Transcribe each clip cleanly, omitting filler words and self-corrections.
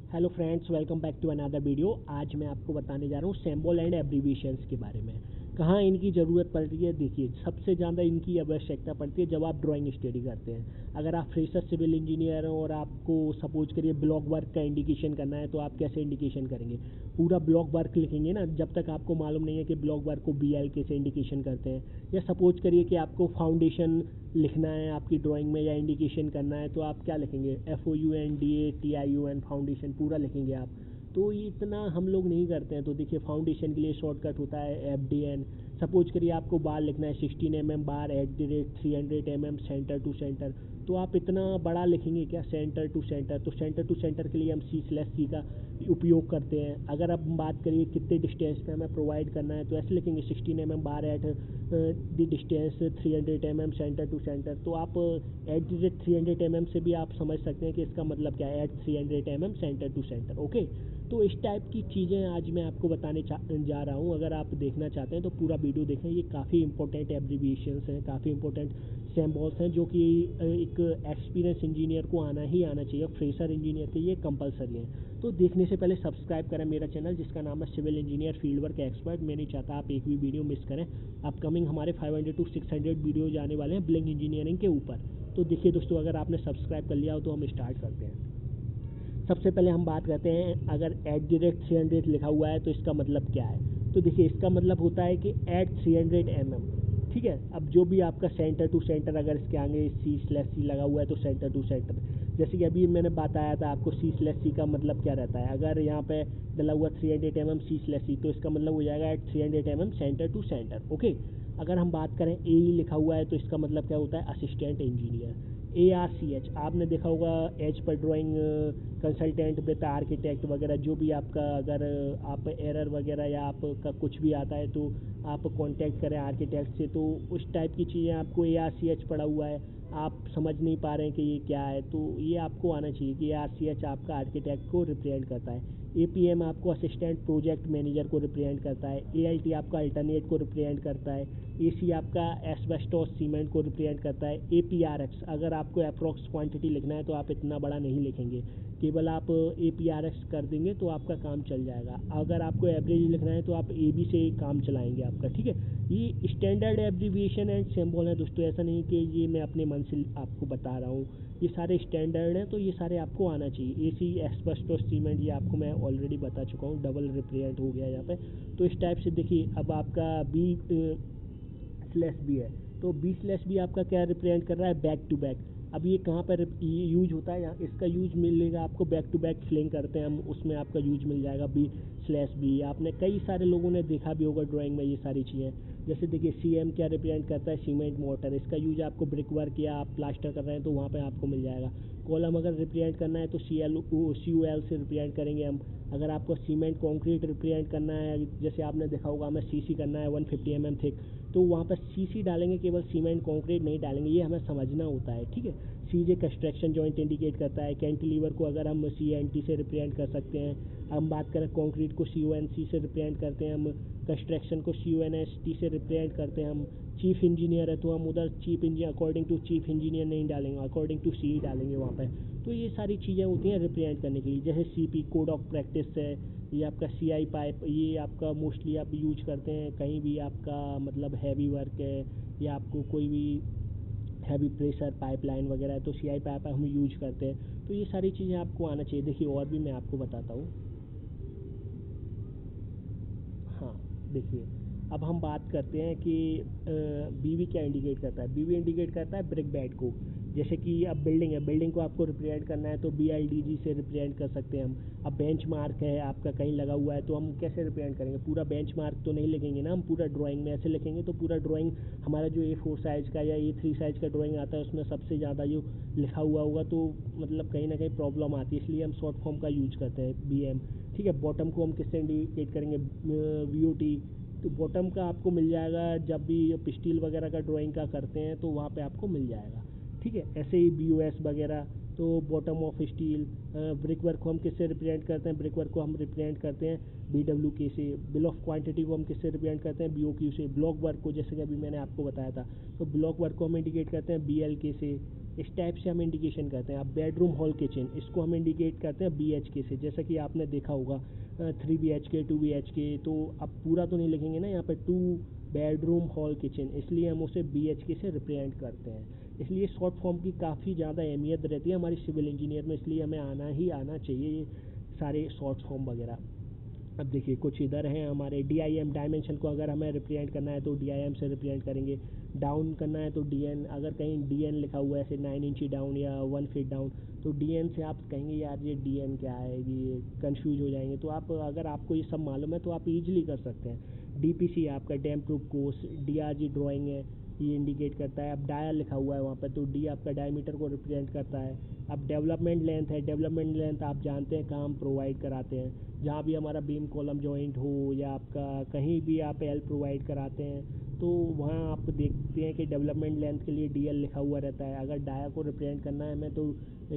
Hello friends, welcome back to another video. आज मैं आपको बताने जा रहा हूँ सिंबल एंड एब्रीविएशंस के बारे में। कहाँ इनकी ज़रूरत पड़ती है? देखिए, सबसे ज़्यादा इनकी आवश्यकता पड़ती है जब आप ड्राइंग स्टडी करते हैं। अगर आप फ्रेशर सिविल इंजीनियर हैं और आपको सपोज करिए ब्लॉक वर्क का इंडिकेशन करना है, तो आप कैसे इंडिकेशन करेंगे? पूरा ब्लॉक वर्क लिखेंगे ना, जब तक आपको मालूम नहीं है कि ब्लॉक वर्क को BL कैसे इंडिकेशन करते हैं। या सपोज करिए कि आपको फाउंडेशन लिखना है आपकी ड्राइंग में या इंडिकेशन करना है, तो आप क्या लिखेंगे? FOUNDATION फाउंडेशन पूरा लिखेंगे आप। तो ये इतना हम लोग नहीं करते हैं। तो देखिए, फाउंडेशन के लिए शॉर्टकट होता है FDN। सपोज करिए आपको बार लिखना है 16 mm bar @ 300 mm centre to centre, तो आप इतना बड़ा लिखेंगे क्या? सेंटर टू सेंटर, तो सेंटर टू सेंटर के लिए हम C/C का उपयोग करते हैं। अगर अब बात करिए कितने डिस्टेंस पे हमें प्रोवाइड करना है, तो ऐसे लिखेंगे 16 mm bar at the distance 300 mm centre to centre. तो आप @ 300 mm से भी आप समझ सकते हैं कि इसका मतलब क्या है, @300 mm centre to centre. Okay, तो इस टाइप की चीज़ें आज मैं आपको बताने जा रहा हूँ। अगर आप देखना चाहते हैं तो पूरा वीडियो देखें। ये काफ़ी इंपॉर्टेंट एब्रीविएशंस हैं, काफ़ी इंपॉर्टेंट सिंबल्स हैं, जो कि एक एक्सपीरियंस इंजीनियर को आना ही आना चाहिए। फ्रेशर इंजीनियर के ये कंपलसरी हैं। तो देखने से पहले सब्सक्राइब करें मेरा चैनल, जिसका नाम है civil engineer field work expert. मैं नहीं चाहता आप एक भी वीडियो मिस करें। अपकमिंग हमारे 500 to 600 वीडियो जाने वाले हैं ब्लिंक इंजीनियरिंग के ऊपर। तो देखिए दोस्तों, अगर आपने सब्सक्राइब कर लिया हो तो हम स्टार्ट करते हैं। सबसे पहले हम बात करते हैं, अगर @300 लिखा हुआ है तो इसका मतलब क्या है? तो देखिए, इसका मतलब होता है कि @300 mm। ठीक है, अब जो भी आपका सेंटर टू सेंटर, अगर इसके आगे C/C लगा हुआ है तो सेंटर टू सेंटर। जैसे कि अभी मैंने बताया था आपको C/C का मतलब क्या रहता है। अगर यहाँ पे डला हुआ 300 mm C/C, तो इसका मतलब हो जाएगा @300 mm centre to centre. Okay, अगर हम बात करें AE लिखा हुआ है तो इसका मतलब क्या होता है? Assistant engineer. ARCH आपने देखा होगा, एच पर ड्राइंग कंसल्टेंट विद आर्किटेक्ट वगैरह, जो भी आपका, अगर आप एरर वगैरह या आपका कुछ भी आता है तो आप कांटेक्ट करें आर्किटेक्ट से। तो उस टाइप की चीज़ें आपको ARCH पड़ा हुआ है, आप समझ नहीं पा रहे हैं कि ये क्या है, तो ये आपको आना चाहिए कि ARCH आपका आर्किटेक्ट को रिप्रेजेंट करता है। APM आपको असिस्टेंट प्रोजेक्ट मैनेजर को रिप्रेजेंट करता है। ALT आपका अल्टरनेट को रिप्रेजेंट करता है। AC आपका एस्बेस्टोस सीमेंट को रिप्रेजेंट करता है। APRX, अगर आपको अप्रॉक्स क्वांटिटी लिखना है तो आप इतना बड़ा नहीं लिखेंगे, केवल आप APRX कर देंगे तो आपका काम चल जाएगा। अगर आपको एवरेज लिखना है तो आप AB से काम चलाएंगे आपका। ठीक है, ये स्टैंडर्ड एब्रीविएशन एंड सिंबल है दोस्तों। ऐसा नहीं कि ये मैं अपने मन से आपको बता रहा हूँ, ये सारे स्टैंडर्ड हैं, तो ये सारे आपको आना चाहिए। AC एस्बेस्टोस सीमेंट, ये आपको मैं ऑलरेडी बता चुका हूँ, डबल रिप्रेजेंट हो गया यहाँ पे। तो इस टाइप से देखिए, अब आपका B/B है, तो B/B आपका क्या रिप्रेजेंट कर रहा है? Back to back. अब ये कहाँ पर यूज होता है? यहाँ इसका यूज मिलेगा आपको, बैक टू बैक फ्लिंग करते हैं हम, उसमें आपका यूज मिल जाएगा B/B। आपने कई सारे लोगों ने देखा भी होगा ड्राइंग में ये सारी चीज़ें। जैसे देखिए, CM क्या रिप्रेजेंट करता है? Cement motor. इसका यूज आपको ब्रिक वर्क या आप प्लास्टर कर रहे हैं तो वहाँ पे आपको मिल जाएगा। कॉलम अगर रिप्रेजेंट करना है तो CUL से रिप्रेजेंट करेंगे हम। अगर आपको सीमेंट कंक्रीट रिप्रेजेंट करना है, जैसे आपने देखा होगा हमें CC करना है 150 mm थिक, तो वहाँ पर CC डालेंगे, केवल सीमेंट कंक्रीट नहीं डालेंगे, ये हमें समझना होता है। ठीक है, CJ कंस्ट्रक्शन जॉइंट इंडिकेट करता है। कैंटिलीवर को अगर हम CNT से रिप्रेजेंट कर सकते हैं। हम बात करें कंक्रीट को CONC से रिप्रेजेंट करते हैं हम। कंस्ट्रक्शन को CONST से रिप्रेजेंट करते हैं हम। चीफ इंजीनियर है तो हम उधर chief engineer, according to chief engineer नहीं डालेंगे, अकॉर्डिंग टू CE डालेंगे वहाँ पर। तो ये सारी चीज़ें होती हैं रिप्रेजेंट करने के लिए। जैसे CP कोड ऑफ प्रैक्टिस है, ये आपका CI पाइप, ये आपका मोस्टली आप यूज करते हैं कहीं भी आपका मतलब हैवी वर्क है, या आपको कोई भी हैवी प्रेशर पाइपलाइन वगैरह है तो CI पाइप हम यूज करते हैं। तो ये सारी चीज़ें आपको आना चाहिए। देखिए, और भी मैं आपको बताता हूँ। हाँ, देखिए, अब हम बात करते हैं कि BV क्या इंडिकेट करता है? BV इंडिकेट करता है ब्रिक बेड को। जैसे कि अब बिल्डिंग है, बिल्डिंग को आपको रिप्रेजेंट करना है तो BLDG से रिप्रेजेंट कर सकते हैं हम। अब बेंच मार्क है आपका कहीं लगा हुआ है तो हम कैसे रिप्रेजेंट करेंगे? पूरा बेंच मार्क तो नहीं लिखेंगे ना हम, पूरा ड्राइंग में ऐसे लिखेंगे तो पूरा ड्राइंग हमारा जो A4 साइज़ का या A3 साइज़ का ड्राइंग आता है उसमें सबसे ज़्यादा जो लिखा हुआ होगा तो मतलब कहीं ना कहीं प्रॉब्लम आती है, इसलिए हम शॉर्ट फॉर्म का यूज करते हैं BM। ठीक है, बॉटम को हम किससे इंडिकेट करेंगे? VOT। तो बॉटम का आपको मिल जाएगा जब भी पिस्टिल वगैरह का ड्राइंग का करते हैं तो वहाँ पे आपको मिल जाएगा। ठीक है, ऐसे ही BOS वगैरह, तो bottom of steel. Brick work को हम किससे रिप्रेजेंट करते हैं? ब्रिक वर्क को हम रिप्रेजेंट करते हैं BWK से। बिल ऑफ क्वांटिटी को हम किससे रिप्रेजेंट करते हैं? BOQ से। ब्लॉक वर्क को, जैसे कि अभी मैंने आपको बताया था, तो ब्लॉक वर्क को हम इंडिकेट करते हैं BLK से। इस टाइप से हम इंडिकेशन करते हैं। अब बेडरूम हॉल किचन, इसको हम इंडिकेट करते हैं BHK से। जैसा कि आपने देखा होगा 3 BHK 2 BHK, तो अब पूरा तो नहीं लिखेंगे ना यहाँ पे 2 बेडरूम हॉल किचन, इसलिए हम उसे BHK से रिप्रेजेंट करते हैं। इसलिए शॉर्ट फॉर्म की काफ़ी ज़्यादा अहमियत रहती है हमारी सिविल इंजीनियर में, इसलिए हमें आना ही आना चाहिए ये सारे शॉर्ट फॉर्म वगैरह। अब देखिए कुछ इधर हैं हमारे DIM, डायमेंशन को अगर हमें रिप्रेजेंट करना है तो DIM से रिप्रेजेंट करेंगे। डाउन करना है तो DN, अगर कहीं DN लिखा हुआ है ऐसे 9 इंची डाउन या 1 फीट डाउन, तो DN से आप कहेंगे यार ये DN क्या है, ये कंफ्यूज हो जाएंगे। तो आप अगर आपको ये सब मालूम है तो आप ईजिली कर सकते हैं। DPC आपका dam proof course, DRG drawing है, ये इंडिकेट करता है। अब डाया लिखा हुआ है वहाँ पर, तो D आपका डायमीटर को रिप्रेजेंट करता है। अब डेवलपमेंट लेंथ है, डेवलपमेंट लेंथ आप जानते हैं कहाँ हम प्रोवाइड कराते हैं, जहाँ भी हमारा बीम कॉलम जॉइंट हो या आपका कहीं भी आप L प्रोवाइड कराते हैं, तो वहाँ आप देखते हैं कि डेवलपमेंट लेंथ के लिए DL लिखा हुआ रहता है। अगर डाया को रिप्रेजेंट करना है हमें तो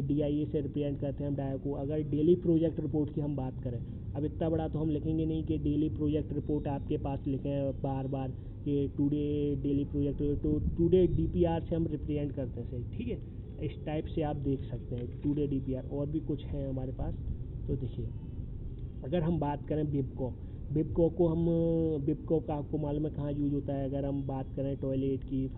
DIA से रिप्रेजेंट करते हैं हम डाया को। अगर डेली प्रोजेक्ट रिपोर्ट की हम बात करें, अब इतना बड़ा तो हम लिखेंगे नहीं कि डेली प्रोजेक्ट रिपोर्ट आपके पास लिखें बार बार कि टुडे डेली प्रोजेक्ट, तो टुडे DPR से हम रिप्रेजेंट करते हैं सही, ठीक है। इस टाइप से आप देख सकते हैं टुडे DPR। और भी कुछ है हमारे पास, तो देखिए अगर हम बात करें बिबकॉक को हम, बिबकॉक आपको मालूम है कहाँ यूज होता है। अगर हम बात करें टॉयलेट की,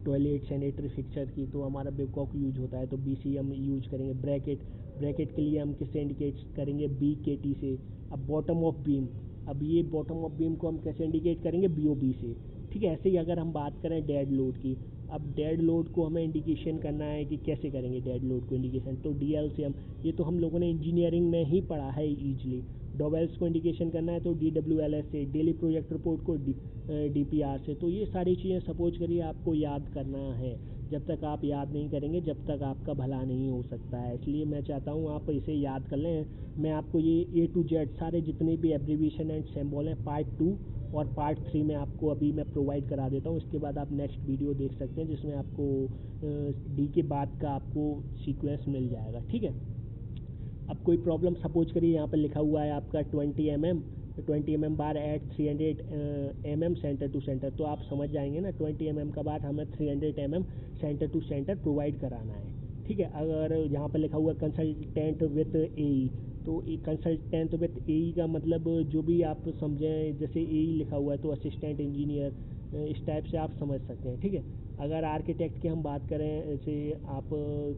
टॉयलेट सैनिटरी फिक्सर की, तो हमारा बिबकॉक यूज होता है, तो BC हम यूज करेंगे। ब्रैकेट के लिए हम किससे इंडिकेट करेंगे, BKT से। अब बॉटम ऑफ बीम, अब ये बॉटम ऑफ बीम को हम कैसे इंडिकेट करेंगे, BOB से, ठीक है। ऐसे ही अगर हम बात करें डेड लोड की, अब डेड लोड को हमें इंडिकेशन करना है कि कैसे करेंगे डेड लोड को इंडिकेशन, तो DL से हम, ये तो हम लोगों ने इंजीनियरिंग में ही पढ़ा है ईजिली। डोवेल्स को इंडिकेशन करना है तो DWLS से, डेली प्रोजेक्ट रिपोर्ट को DPR से। तो ये सारी चीज़ें सपोज करिए आपको याद करना है, जब तक आप याद नहीं करेंगे जब तक आपका भला नहीं हो सकता है। इसलिए मैं चाहता हूँ आप इसे याद कर लें। मैं आपको ये A to Z सारे जितने भी एब्रीविएशन एंड सिंबल हैं पार्ट 2 और पार्ट 3 में आपको अभी मैं प्रोवाइड करा देता हूँ। इसके बाद आप नेक्स्ट वीडियो देख सकते हैं जिसमें आपको D के बाद का आपको सीक्वेंस मिल जाएगा, ठीक है। अब कोई प्रॉब्लम सपोज करिए यहाँ पर लिखा हुआ है आपका 20 mm bar at 300 mm centre to centre, तो आप समझ जाएंगे ना 20 mm का बार हमें 300 mm centre to centre provide कराना है, ठीक है। अगर यहाँ पर लिखा हुआ कंसल्टेंट विथ AE, तो कंसल्टेंट विथ AE का मतलब जो भी आप समझें, जैसे AE लिखा हुआ है तो असिस्टेंट इंजीनियर, इस टाइप से आप समझ सकते हैं, ठीक है। अगर आर्किटेक्ट की हम बात करें, जैसे आप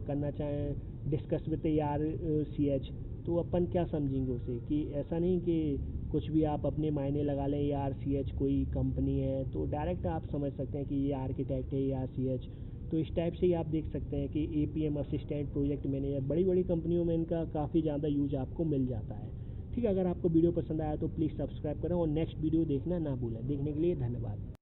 करना चाहें डिस्कस विद ARCH, तो अपन क्या समझेंगे उसे, कि ऐसा नहीं कि कुछ भी आप अपने मायने लगा लें ARCH कोई कंपनी है, तो डायरेक्ट आप समझ सकते हैं कि ये आर्किटेक्ट है ARCH। तो इस टाइप से ही आप देख सकते हैं कि APM असिस्टेंट प्रोजेक्ट मैनेजर, बड़ी बड़ी कंपनियों में इनका काफ़ी ज़्यादा यूज आपको मिल जाता है, ठीक है। अगर आपको वीडियो पसंद आया तो प्लीज़ सब्सक्राइब करें और नेक्स्ट वीडियो देखना ना भूलें। देखने के लिए धन्यवाद।